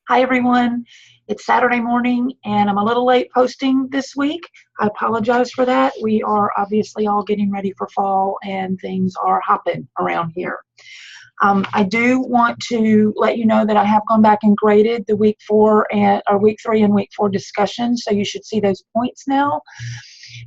Hi everyone, it's Saturday morning and I'm a little late posting this week. I apologize for that. We are obviously all getting ready for fall and things are hopping around here. I do want to let you know that I have gone back and graded the week 3 and week 4 discussions, so you should see those points now.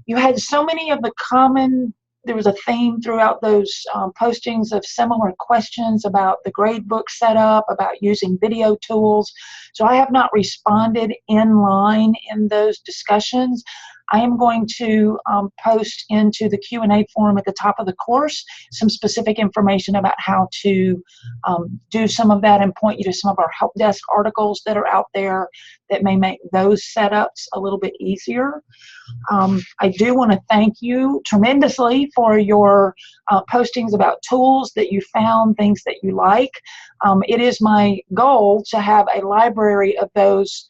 You had so many of the there was a theme throughout those postings of similar questions about the gradebook setup, about using video tools. So I have not responded in line in those discussions. I am going to post into the Q&A forum at the top of the course some specific information about how to do some of that and point you to some of our help desk articles that are out there that may make those setups a little bit easier. I do want to thank you tremendously for your postings about tools that you found, things that you like. It is my goal to have a library of those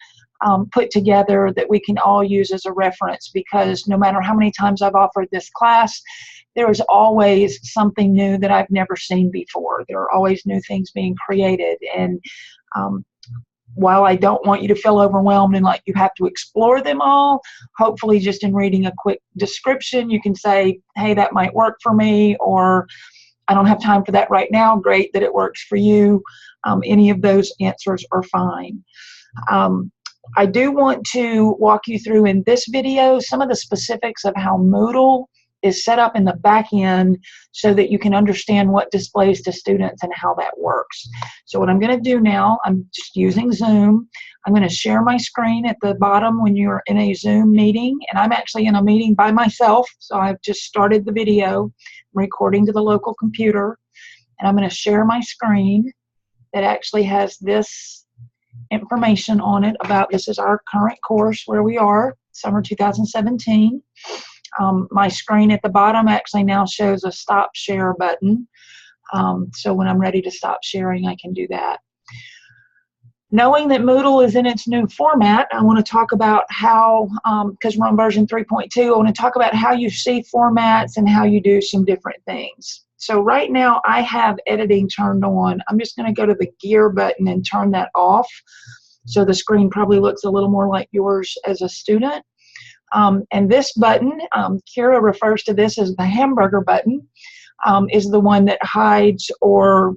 put together that we can all use as a reference, because no matter how many times I've offered this class, there is always something new that I've never seen before. There are always new things being created, and while I don't want you to feel overwhelmed and like you have to explore them all, hopefully just in reading a quick description you can say, hey, that might work for me, or I don't have time for that right now. Great that it works for you. Any of those answers are fine. I do want to walk you through in this video some of the specifics of how Moodle is set up in the back end so that you can understand what displays to students and how that works. So what I'm going to do now, I'm just using Zoom. I'm going to share my screen at the bottom when you're in a Zoom meeting, and I'm actually in a meeting by myself, so I've just started the video, I'm recording to the local computer, and I'm going to share my screen that actually has this information on it about this is our current course where we are, summer 2017. My screen at the bottom actually now shows a stop share button. So when I'm ready to stop sharing, I can do that. Knowing that Moodle is in its new format, I want to talk about how, because we're on version 3.2, I want to talk about how you see formats and how you do some different things. So right now I have editing turned on. I'm just going to go to the gear button and turn that off. So the screen probably looks a little more like yours as a student. And this button, Kira refers to this as the hamburger button, is the one that hides or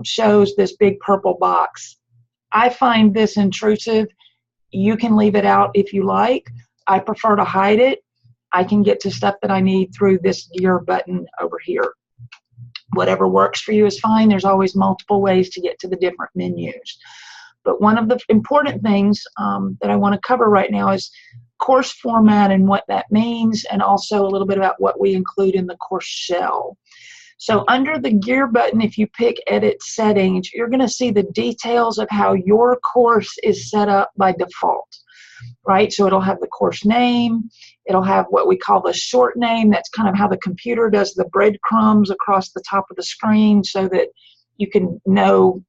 shows this big purple box. I find this intrusive. You can leave it out if you like. I prefer to hide it. I can get to stuff that I need through this gear button over here. Whatever works for you is fine. There's always multiple ways to get to the different menus. But one of the important things that I want to cover right now is course format and what that means, and also a little bit about what we include in the course shell. So under the gear button, if you pick Edit Settings, you're going to see the details of how your course is set up by default, right? So it'll have the course name, it'll have what we call the short name. That's kind of how the computer does the breadcrumbs across the top of the screen so that you can know,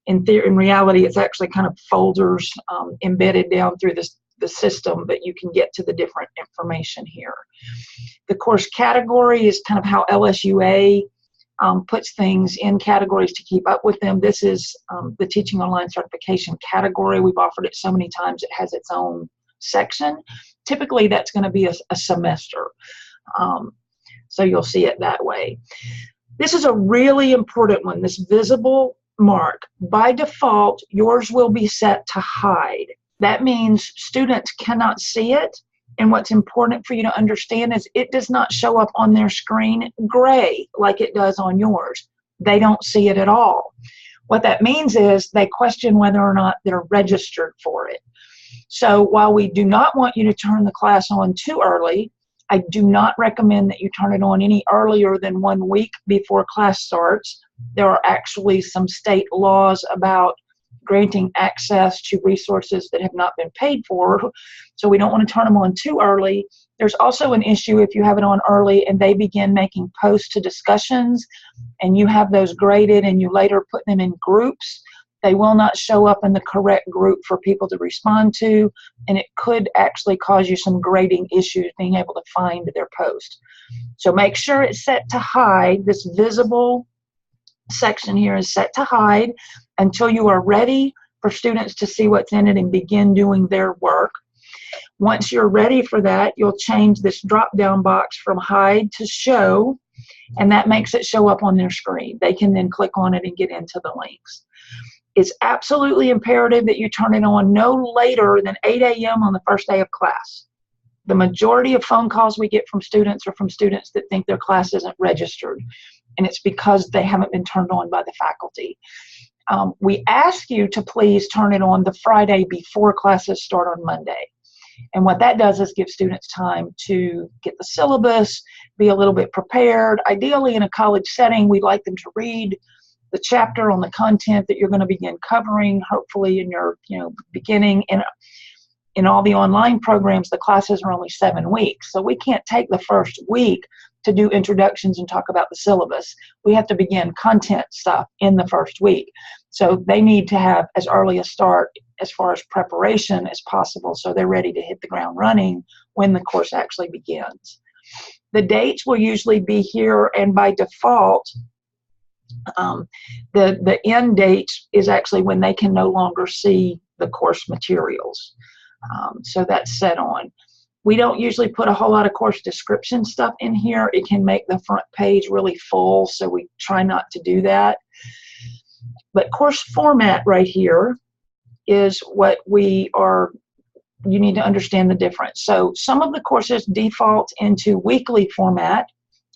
in reality, it's actually kind of folders embedded down through the system, but you can get to the different information here. The course category is kind of how LSUA puts things in categories to keep up with them. This is the Teaching Online Certification category. We've offered it so many times it has its own section. Typically that's going to be a semester. So you'll see it that way. This is a really important one, this visible mark. By default, yours will be set to hide. That means students cannot see it, and what's important for you to understand is it does not show up on their screen gray like it does on yours. They don't see it at all. What that means is they question whether or not they're registered for it. So while we do not want you to turn the class on too early, I do not recommend that you turn it on any earlier than 1 week before class starts. There are actually some state laws about granting access to resources that have not been paid for, so we don't want to turn them on too early. There's also an issue if you have it on early and they begin making posts to discussions and you have those graded and you later put them in groups, they will not show up in the correct group for people to respond to, and it could actually cause you some grading issues being able to find their post. So make sure it's set to hide. This visible section here is set to hide until you are ready for students to see what's in it and begin doing their work. Once you're ready for that, you'll change this drop-down box from hide to show, and that makes it show up on their screen. They can then click on it and get into the links. It's absolutely imperative that you turn it on no later than 8 a.m. on the first day of class. The majority of phone calls we get from students are from students that think their class isn't registered, and it's because they haven't been turned on by the faculty. We ask you to please turn it on the Friday before classes start on Monday. And what that does is give students time to get the syllabus, be a little bit prepared. Ideally, in a college setting, we'd like them to read the chapter on the content that you're going to begin covering, hopefully in your beginning. And in all the online programs, the classes are only 7 weeks. So we can't take the first week to do introductions and talk about the syllabus. We have to begin content stuff in the first week. So they need to have as early a start as far as preparation as possible so they're ready to hit the ground running when the course actually begins. The dates will usually be here, and by default, the end date is actually when they can no longer see the course materials. So that's set on. We don't usually put a whole lot of course description stuff in here. It can make the front page really full, so we try not to do that. But course format right here is what you need to understand the difference. So some of the courses default into weekly format.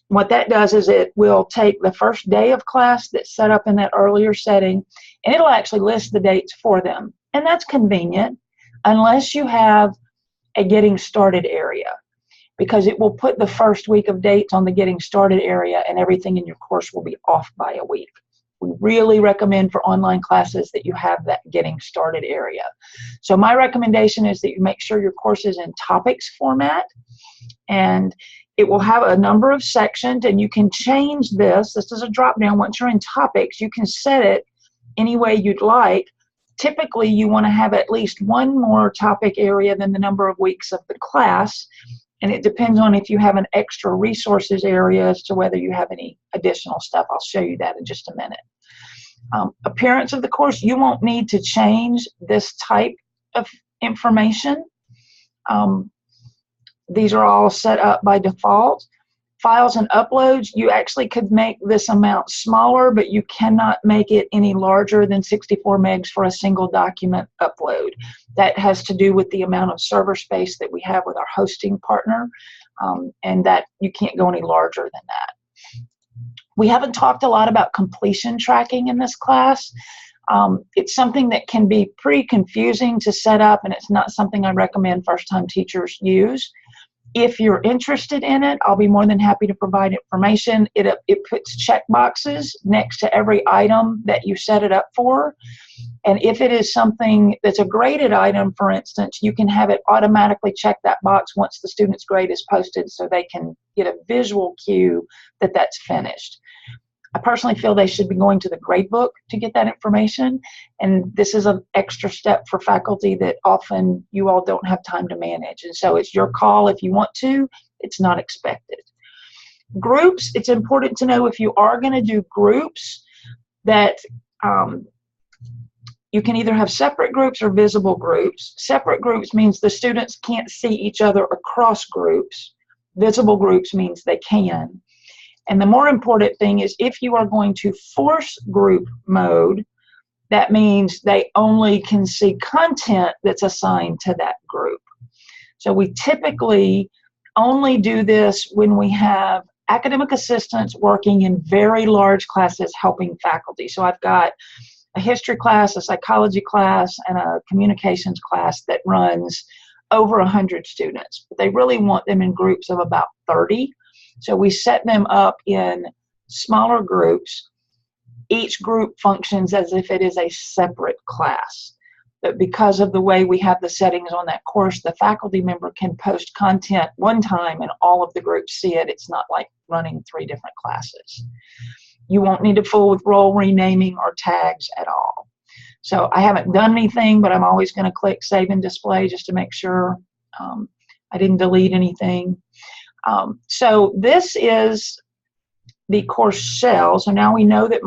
What that does is it will take the first day of class that's set up in that earlier setting, and it'll actually list the dates for them. And that's convenient unless you have a getting started area, because it will put the first week of dates on the getting started area and everything in your course will be off by a week. We really recommend for online classes that you have that getting started area. So my recommendation is that you make sure your course is in topics format, and it will have a number of sections, and you can change this. This is a drop down. Once you're in topics, you can set it any way you'd like. Typically, you want to have at least one more topic area than the number of weeks of the class, and it depends on if you have an extra resources area as to whether you have any additional stuff. I'll show you that in just a minute. Appearance of the course, you won't need to change this type of information. These are all set up by default. Files and uploads, you actually could make this amount smaller, but you cannot make it any larger than 64 megs for a single document upload. That has to do with the amount of server space that we have with our hosting partner, and that you can't go any larger than that. We haven't talked a lot about completion tracking in this class. It's something that can be pretty confusing to set up, and it's not something I recommend first-time teachers use. If you're interested in it, I'll be more than happy to provide information. It puts check boxes next to every item that you set it up for. And if it is something that's a graded item, for instance, you can have it automatically check that box once the student's grade is posted so they can get a visual cue that that's finished. I personally feel they should be going to the gradebook to get that information, and this is an extra step for faculty that often you all don't have time to manage, and so it's your call if you want to. It's not expected. Groups, it's important to know if you are going to do groups that you can either have separate groups or visible groups. Separate groups means the students can't see each other across groups. Visible groups means they can. And the more important thing is if you are going to force group mode, that means they only can see content that's assigned to that group. So we typically only do this when we have academic assistants working in very large classes helping faculty. So I've got a history class, a psychology class, and a communications class that runs over 100 students. But they really want them in groups of about 30. So we set them up in smaller groups. Each group functions as if it is a separate class. But because of the way we have the settings on that course, the faculty member can post content one time and all of the groups see it. It's not like running 3 different classes. You won't need to fool with role renaming or tags at all. So I haven't done anything, but I'm always going to click Save and Display just to make sure I didn't delete anything. So this is the course shell. So now we know that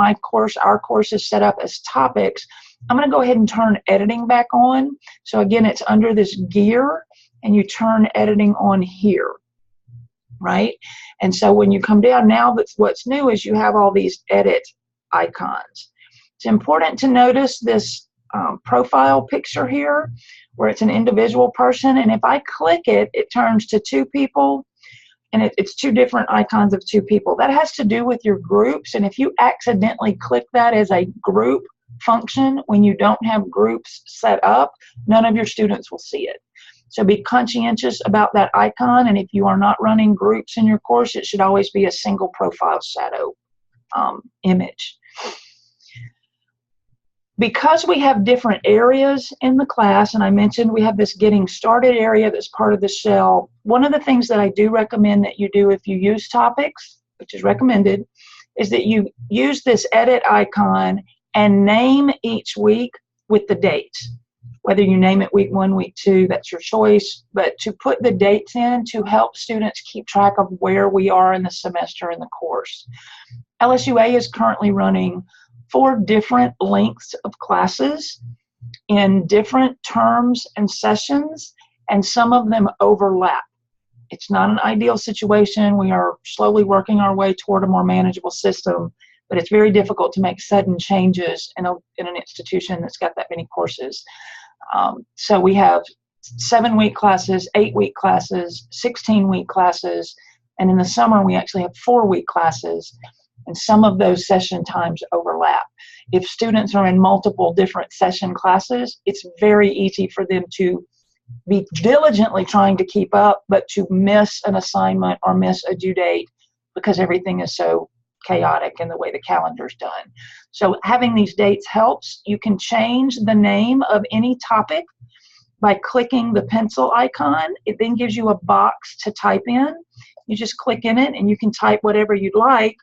our course is set up as topics. I'm going to go ahead and turn editing back on. So again, it's under this gear, and you turn editing on here, right? And so when you come down, now that's what's new is you have all these edit icons. It's important to notice this profile picture here, where it's an individual person, and if I click it, it turns to two people, and it's two different icons of two people. That has to do with your groups, and if you accidentally click that as a group function when you don't have groups set up, none of your students will see it. So be conscientious about that icon, and if you are not running groups in your course, it should always be a single profile shadow image. Because we have different areas in the class, and I mentioned we have this getting started area that's part of the shell, one of the things that I do recommend that you do if you use topics, which is recommended, is that you use this edit icon and name each week with the dates. Whether you name it week 1, week 2, that's your choice, but to put the dates in to help students keep track of where we are in the semester in the course. LSUA is currently running 4 different lengths of classes in different terms and sessions, and some of them overlap. It's not an ideal situation. We are slowly working our way toward a more manageable system, but it's very difficult to make sudden changes in an institution that's got that many courses. So we have 7-week classes, 8-week classes, 16-week classes, and in the summer we actually have 4-week classes, and some of those session times overlap. If students are in multiple different session classes, it's very easy for them to be diligently trying to keep up, but to miss an assignment or miss a due date because everything is so chaotic in the way the calendar's done. So having these dates helps. You can change the name of any topic by clicking the pencil icon. It then gives you a box to type in. You just click in it and you can type whatever you'd like.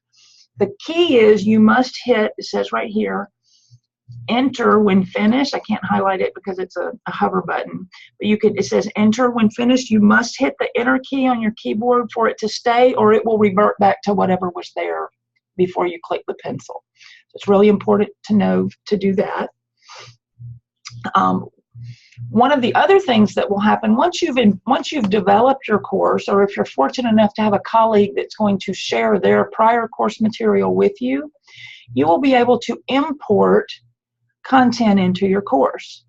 The key is you must hit, it says right here, enter when finished. I can't highlight it because it's a hover button, but you can, it says enter when finished. You must hit the enter key on your keyboard for it to stay, or it will revert back to whatever was there before you click the pencil. So it's really important to know to do that. One of the other things that will happen once you've developed your course, or if you're fortunate enough to have a colleague that's going to share their prior course material with you, you will be able to import content into your course.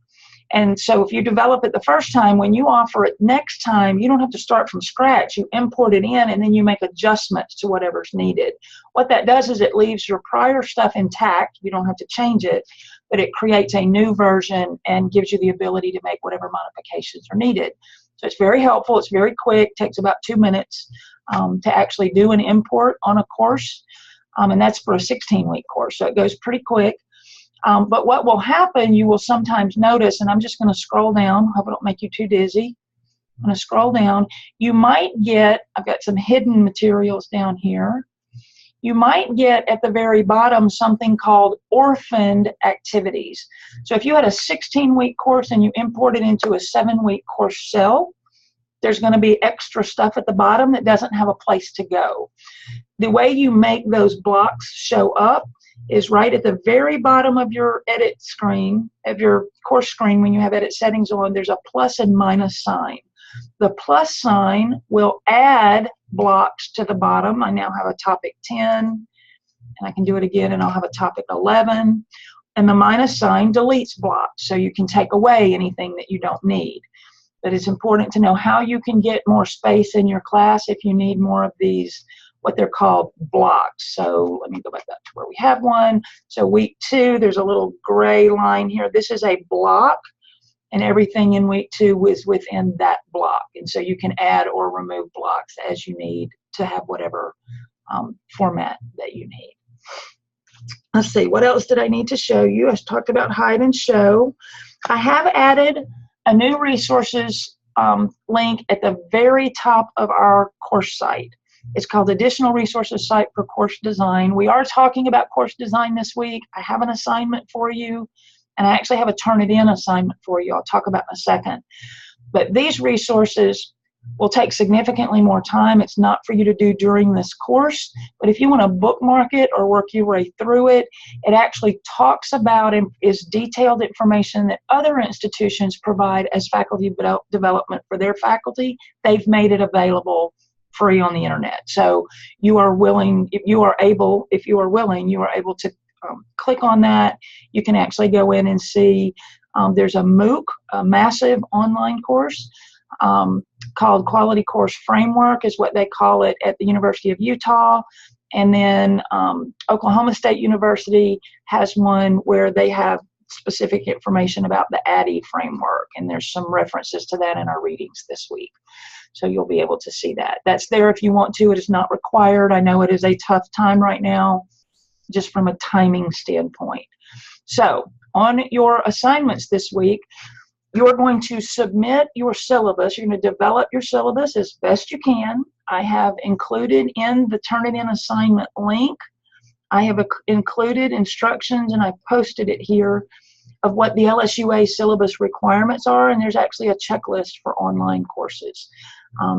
And so if you develop it the first time, when you offer it next time, you don't have to start from scratch. You import it in and then you make adjustments to whatever's needed. What that does is it leaves your prior stuff intact. You don't have to change it, but it creates a new version and gives you the ability to make whatever modifications are needed. So it's very helpful. It's very quick. Takes about 2 minutes to actually do an import on a course. And that's for a 16-week course. So it goes pretty quick. But what will happen, you will sometimes notice, and I'm just going to scroll down, hope I don't make you too dizzy. I'm going to scroll down. You might get, I've got some hidden materials down here. You might get at the very bottom something called orphaned activities. So if you had a 16-week course and you import it into a 7-week course cell, there's going to be extra stuff at the bottom that doesn't have a place to go. The way you make those blocks show up is right at the very bottom of your edit screen, of your course screen. When you have edit settings on, there's a plus and minus sign. The plus sign will add blocks to the bottom. I now have a topic 10, and I can do it again, and I'll have a topic 11. And the minus sign deletes blocks, so you can take away anything that you don't need. But it's important to know how you can get more space in your class if you need more of these, what they're called blocks. So let me go back up to where we have one. So week 2, there's a little gray line here. This is a block, and everything in week 2 is within that block. And so you can add or remove blocks as you need to have whatever format that you need. Let's see, what else did I need to show you? I talked about hide and show. I have added a new resources link at the very top of our course site. It's called Additional Resources Site for Course Design. We are talking about course design this week. I have an assignment for you, and I actually have a Turn It In assignment for you. I'll talk about in a second. But these resources will take significantly more time. It's not for you to do during this course, but if you want to bookmark it or work your way through it, it actually talks about and is detailed information that other institutions provide as faculty development for their faculty. They've made it available free on the internet. So you are willing, if you are willing, you are able to click on that. You can actually go in and see there's a MOOC, a massive online course called Quality Course Framework is what they call it at the University of Utah. And then Oklahoma State University has one where they have specific information about the ADDIE framework, and there's some references to that in our readings this week. So you'll be able to see that. That's there if you want to. It is not required. I know it is a tough time right now, just from a timing standpoint. So on your assignments this week, you're going to submit your syllabus. You're going to develop your syllabus as best you can. I have included in the Turnitin assignment link, I have included instructions, and I posted it here, of what the LSUA syllabus requirements are, and there's actually a checklist for online courses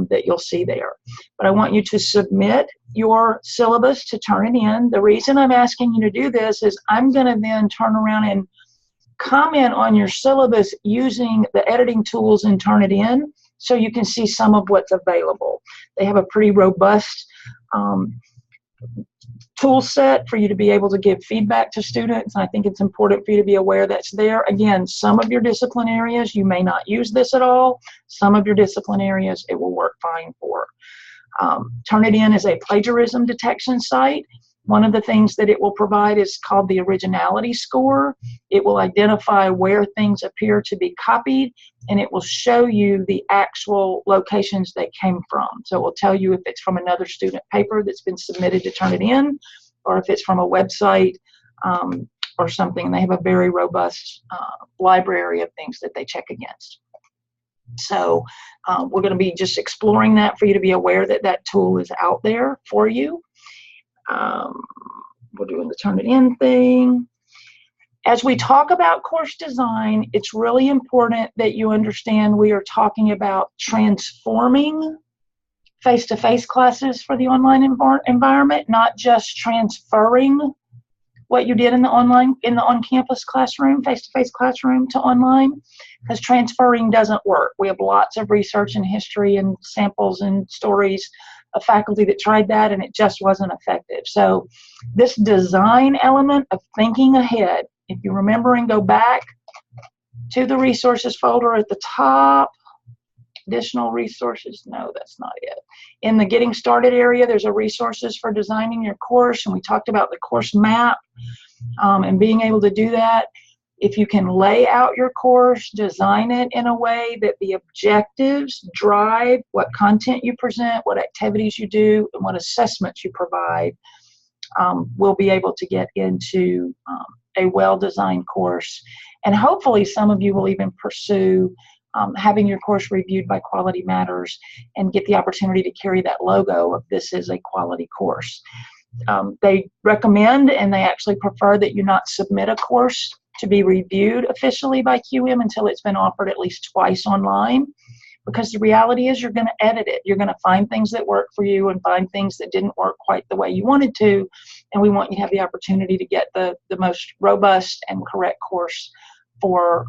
that you'll see there. But I want you to submit your syllabus to Turnitin. The reason I'm asking you to do this is I'm going to then turn around and comment on your syllabus using the editing tools in Turnitin so you can see some of what's available. They have a pretty robust tool set for you to be able to give feedback to students. I think it's important for you to be aware that's there. Again, some of your discipline areas you may not use this at all. Some of your discipline areas it will work fine for. Turnitin is a plagiarism detection site. One of the things that it will provide is called the originality score. It will identify where things appear to be copied, and it will show you the actual locations they came from. So it will tell you if it's from another student paper that's been submitted to Turnitin, or if it's from a website or something. And they have a very robust library of things that they check against. So we're going to be just exploring that for you to be aware that that tool is out there for you. We're doing the Turnitin thing. As we talk about course design, it's really important that you understand we are talking about transforming face-to-face classes for the online environment, not just transferring what you did in the on-campus classroom, face-to-face classroom to online, because transferring doesn't work. We have lots of research and history and samples and stories of faculty that tried that and it just wasn't effective. So this design element of thinking ahead, if you remember and go back to the resources folder at the top, additional resources, no, that's not it. In the getting started area, there's a resources for designing your course, and we talked about the course map and being able to do that. If you can lay out your course, design it in a way that the objectives drive what content you present, what activities you do, and what assessments you provide, we'll be able to get into a well-designed course. And hopefully some of you will even pursue having your course reviewed by Quality Matters and get the opportunity to carry that logo of this is a quality course. They recommend and they actually prefer that you not submit a course to be reviewed officially by QM until it's been offered at least twice online, because the reality is you're going to edit it. You're going to find things that work for you and find things that didn't work quite the way you wanted to, and we want you to have the opportunity to get the most robust and correct course for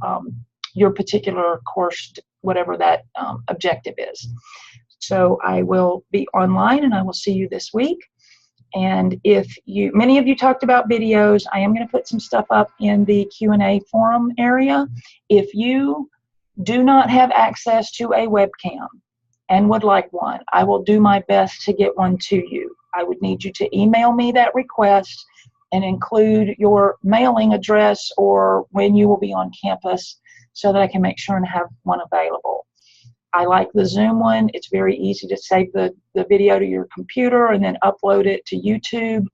your particular course, whatever that objective is. So I will be online and I will see you this week. And if many of you talked about videos, I am going to put some stuff up in the Q&A forum area. If you do not have access to a webcam and would like one, I will do my best to get one to you. I would need you to email me that request and include your mailing address or when you will be on campus so that I can make sure and have one available. I like the Zoom one. It's very easy to save the video to your computer and then upload it to YouTube.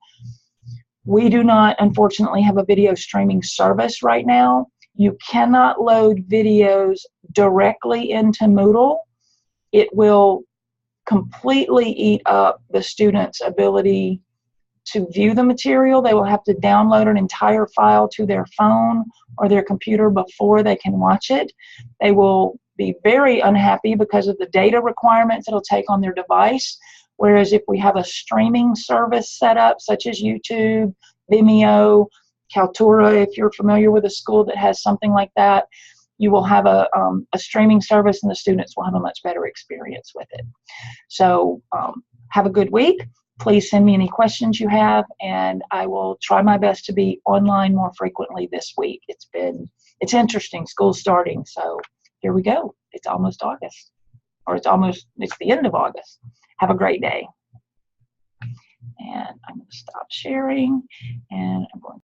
We do not, unfortunately, have a video streaming service right now. You cannot load videos directly into Moodle. It will completely eat up the student's ability to view the material. They will have to download an entire file to their phone or their computer before they can watch it. They will be very unhappy because of the data requirements it'll take on their device. Whereas if we have a streaming service set up, such as YouTube, Vimeo, Kaltura, if you're familiar with a school that has something like that, you will have a streaming service and the students will have a much better experience with it. So have a good week. Please send me any questions you have, and I will try my best to be online more frequently this week. It's interesting, school's starting, so here we go. It's almost August, or it's the end of August. Have a great day. And I'm going to stop sharing, and I'm going